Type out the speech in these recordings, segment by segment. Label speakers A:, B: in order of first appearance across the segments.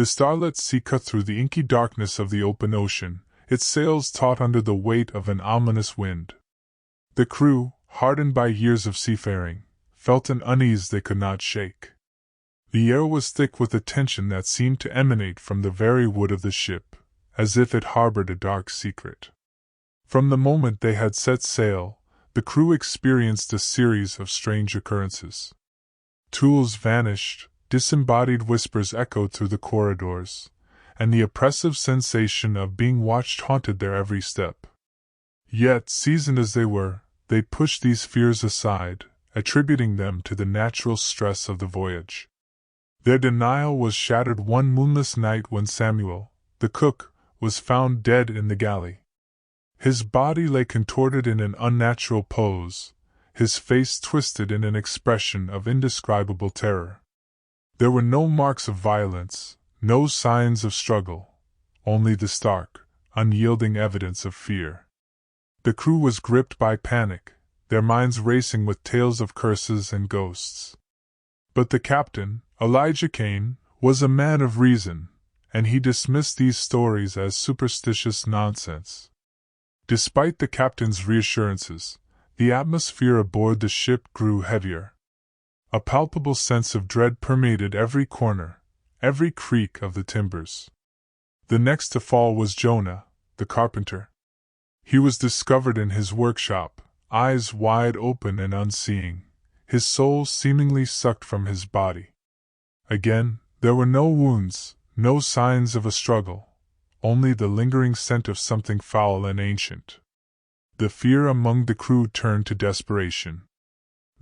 A: The Starlit Sea cut through the inky darkness of the open ocean, its sails taut under the weight of an ominous wind. The crew, hardened by years of seafaring, felt an unease they could not shake. The air was thick with a tension that seemed to emanate from the very wood of the ship, as if it harbored a dark secret. From the moment they had set sail, the crew experienced a series of strange occurrences. Tools vanished, disembodied whispers echoed through the corridors, and the oppressive sensation of being watched haunted their every step. Yet, seasoned as they were, they pushed these fears aside, attributing them to the natural stress of the voyage. Their denial was shattered one moonless night when Samuel, the cook, was found dead in the galley. His body lay contorted in an unnatural pose, his face twisted in an expression of indescribable terror. There were no marks of violence, no signs of struggle, only the stark, unyielding evidence of fear. The crew was gripped by panic, their minds racing with tales of curses and ghosts. But the captain, Elijah Kane, was a man of reason, and he dismissed these stories as superstitious nonsense. Despite the captain's reassurances, the atmosphere aboard the ship grew heavier. A palpable sense of dread permeated every corner, every creak of the timbers. The next to fall was Jonah, the carpenter. He was discovered in his workshop, eyes wide open and unseeing, his soul seemingly sucked from his body. Again, there were no wounds, no signs of a struggle, only the lingering scent of something foul and ancient. The fear among the crew turned to desperation.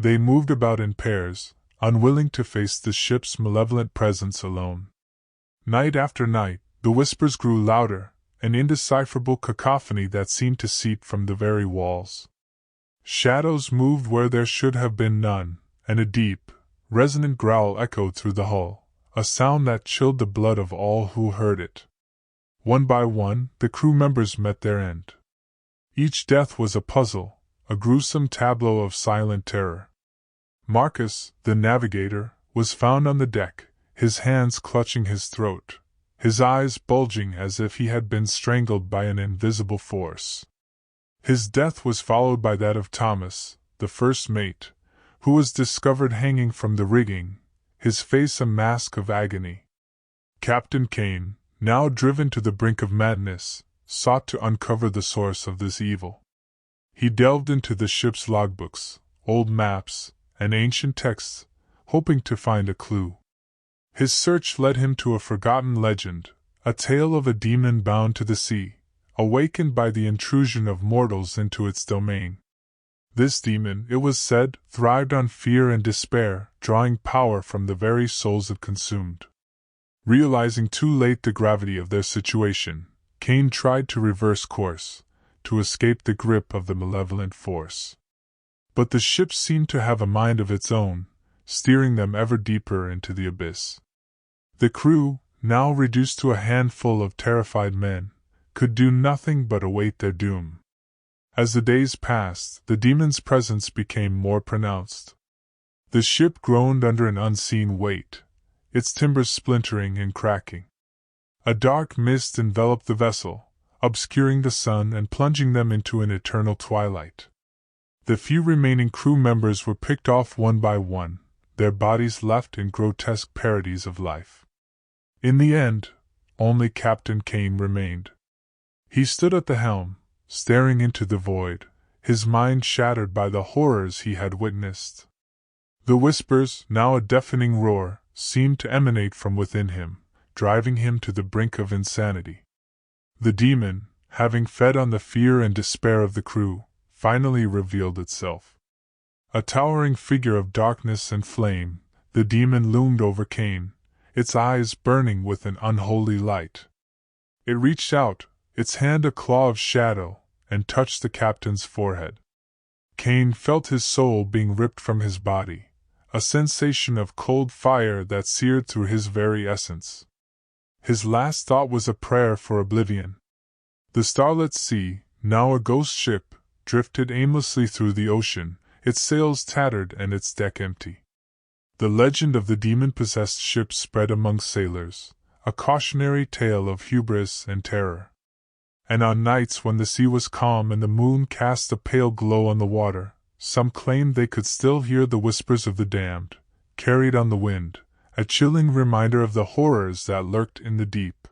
A: They moved about in pairs, unwilling to face the ship's malevolent presence alone. Night after night, the whispers grew louder, an indecipherable cacophony that seemed to seep from the very walls. Shadows moved where there should have been none, and a deep, resonant growl echoed through the hull, a sound that chilled the blood of all who heard it. One by one, the crew members met their end. Each death was a puzzle, a gruesome tableau of silent terror. Marcus, the navigator, was found on the deck, his hands clutching his throat, his eyes bulging as if he had been strangled by an invisible force. His death was followed by that of Thomas, the first mate, who was discovered hanging from the rigging, his face a mask of agony. Captain Kane, now driven to the brink of madness, sought to uncover the source of this evil. He delved into the ship's logbooks, old maps, and ancient texts, hoping to find a clue. His search led him to a forgotten legend, a tale of a demon bound to the sea, awakened by the intrusion of mortals into its domain. This demon, it was said, thrived on fear and despair, drawing power from the very souls it consumed. Realizing too late the gravity of their situation, Kane tried to reverse course, to escape the grip of the malevolent force. But the ship seemed to have a mind of its own, steering them ever deeper into the abyss. The crew, now reduced to a handful of terrified men, could do nothing but await their doom. As the days passed, the demon's presence became more pronounced. The ship groaned under an unseen weight, its timbers splintering and cracking. A dark mist enveloped the vessel, obscuring the sun and plunging them into an eternal twilight. The few remaining crew members were picked off one by one, their bodies left in grotesque parodies of life. In the end, only Captain Kane remained. He stood at the helm, staring into the void, his mind shattered by the horrors he had witnessed. The whispers, now a deafening roar, seemed to emanate from within him, driving him to the brink of insanity. The demon, having fed on the fear and despair of the crew, finally revealed itself. A towering figure of darkness and flame, the demon loomed over Kane, its eyes burning with an unholy light. It reached out, its hand a claw of shadow, and touched the captain's forehead. Kane felt his soul being ripped from his body, a sensation of cold fire that seared through his very essence. His last thought was a prayer for oblivion. The Starlit Sea, now a ghost ship, drifted aimlessly through the ocean, its sails tattered and its deck empty. The legend of the demon-possessed ship spread among sailors, a cautionary tale of hubris and terror. And on nights when the sea was calm and the moon cast a pale glow on the water, some claimed they could still hear the whispers of the damned, carried on the wind, a chilling reminder of the horrors that lurked in the deep.